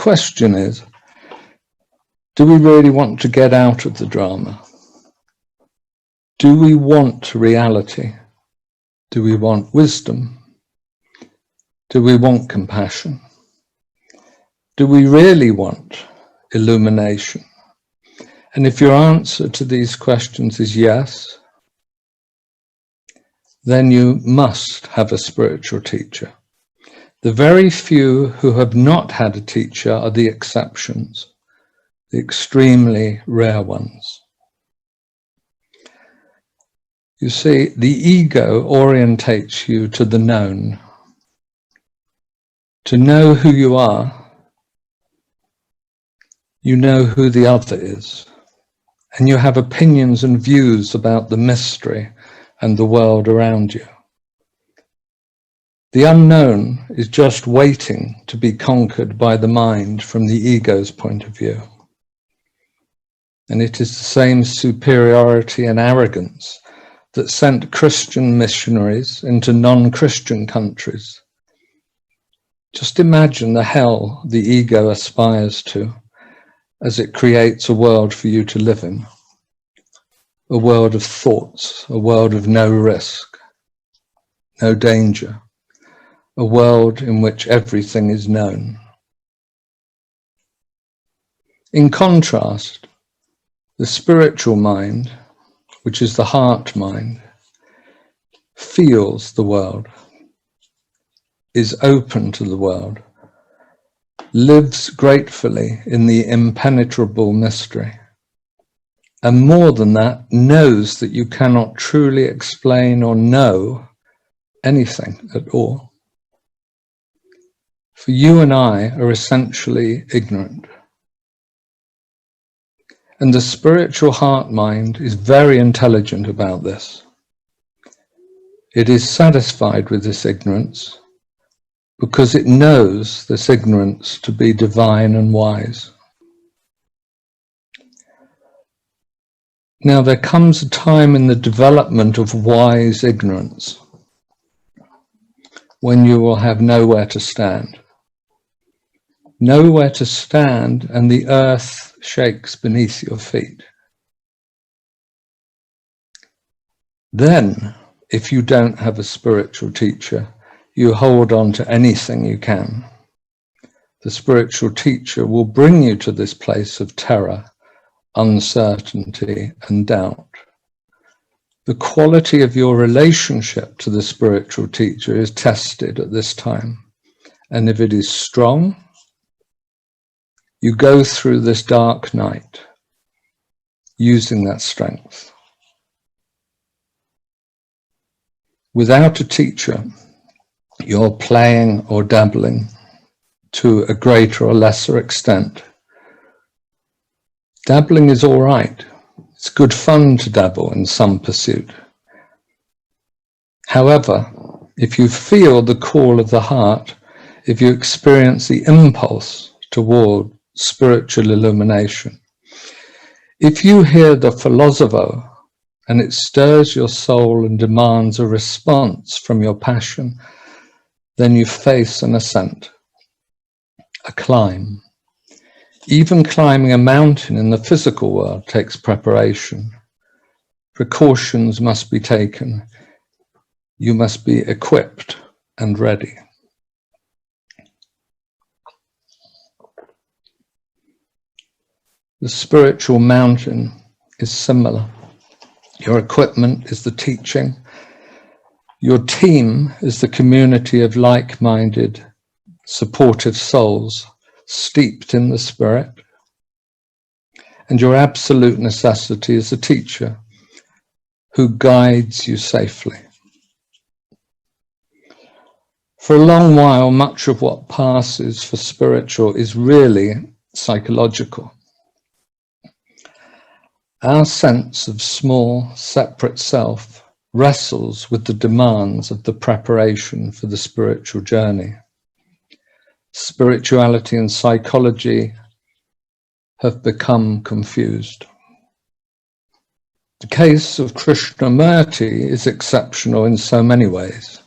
question is, do we really want to get out of the drama? Do we want reality? Do we want wisdom? Do we want compassion? Do we really want illumination? And if your answer to these questions is yes, then you must have a spiritual teacher. The very few who have not had a teacher are the exceptions, the extremely rare ones. You see, the ego orientates you to the known. To know who you are, you know who the other is, and you have opinions and views about the mystery and the world around you. The unknown is just waiting to be conquered by the mind from the ego's point of view. And it is the same superiority and arrogance that sent Christian missionaries into non-Christian countries. Just imagine the hell the ego aspires to as it creates a world for you to live in. A world of thoughts, a world of no risk, no danger, a world in which everything is known. In contrast, the spiritual mind, which is the heart mind, feels the world, is open to the world, lives gratefully in the impenetrable mystery, and more than that, knows that you cannot truly explain or know anything at all. For you and I are essentially ignorant. And the spiritual heart mind is very intelligent about this. It is satisfied with this ignorance because it knows this ignorance to be divine and wise. Now there comes a time in the development of wise ignorance when you will have nowhere to stand. Nowhere to stand, and the earth shakes beneath your feet. Then, if you don't have a spiritual teacher, you hold on to anything you can. The spiritual teacher will bring you to this place of terror, uncertainty, and doubt. The quality of your relationship to the spiritual teacher is tested at this time. And if it is strong, you go through this dark night using that strength. Without a teacher, you're playing or dabbling to a greater or lesser extent. Dabbling is all right. It's good fun to dabble in some pursuit. However, if you feel the call of the heart, if you experience the impulse toward spiritual illumination, if you hear the philosopher and it stirs your soul and demands a response from your passion, then you face an ascent, a climb. Even climbing a mountain in the physical world takes preparation. Precautions must be taken. You must be equipped and ready. The spiritual mountain is similar. Your equipment is the teaching. Your team is the community of like-minded, supportive souls steeped in the Spirit. And your absolute necessity is a teacher who guides you safely. For a long while, much of what passes for spiritual is really psychological. Our sense of small, separate self wrestles with the demands of the preparation for the spiritual journey. Spirituality and psychology have become confused. The case of Krishnamurti is exceptional in so many ways.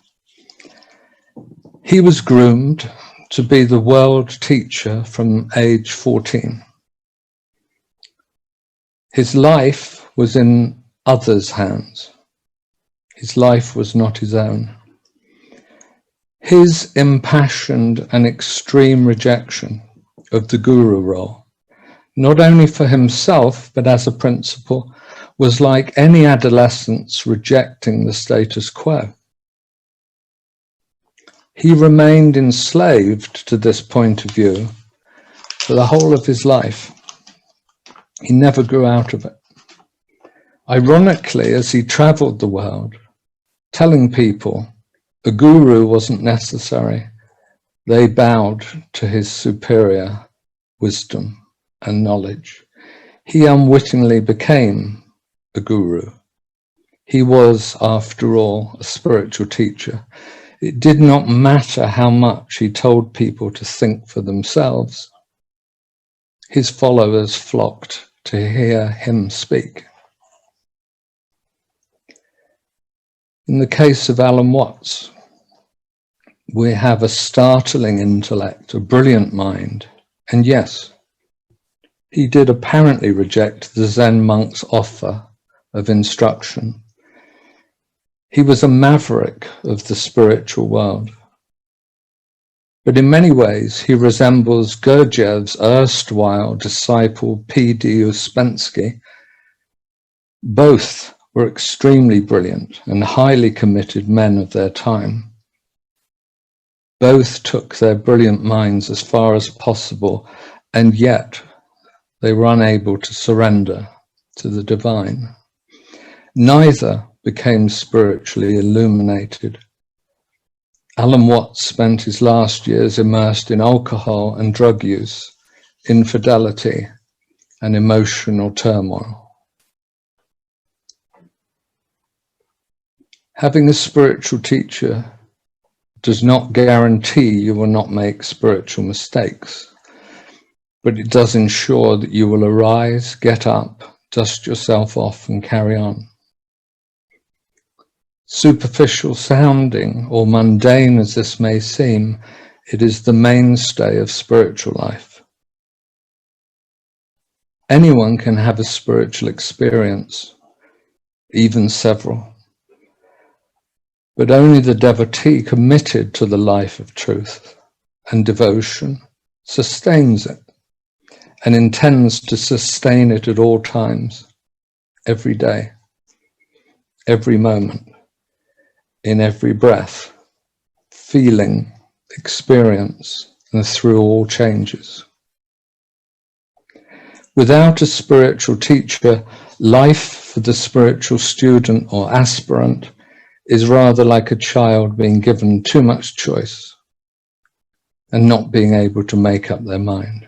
He was groomed to be the world teacher from age 14. His life was in others' hands. His life was not his own. His impassioned and extreme rejection of the guru role, not only for himself, but as a principle, was like any adolescent's rejecting the status quo. He remained enslaved to this point of view for the whole of his life. He never grew out of it. Ironically, as he traveled the world, telling people a guru wasn't necessary, they bowed to his superior wisdom and knowledge. He unwittingly became a guru. He was, after all, a spiritual teacher. It did not matter how much he told people to think for themselves. His followers flocked to hear him speak. In the case of Alan Watts, we have a startling intellect, a brilliant mind, and yes, he did apparently reject the Zen monk's offer of instruction. He was a maverick of the spiritual world. But in many ways, he resembles Gurdjieff's erstwhile disciple P.D. Uspensky. Both were extremely brilliant and highly committed men of their time. Both took their brilliant minds as far as possible, and yet they were unable to surrender to the divine. Neither became spiritually illuminated. Alan Watts spent his last years immersed in alcohol and drug use, infidelity, and emotional turmoil. Having a spiritual teacher does not guarantee you will not make spiritual mistakes, but it does ensure that you will arise, get up, dust yourself off, and carry on. Superficial sounding or mundane as this may seem, it is the mainstay of spiritual life. Anyone can have a spiritual experience, even several, but only the devotee committed to the life of truth and devotion sustains it and intends to sustain it at all times, every day, every moment, in every breath, feeling, experience, and through all changes. Without a spiritual teacher, life for the spiritual student or aspirant is rather like a child being given too much choice and not being able to make up their mind.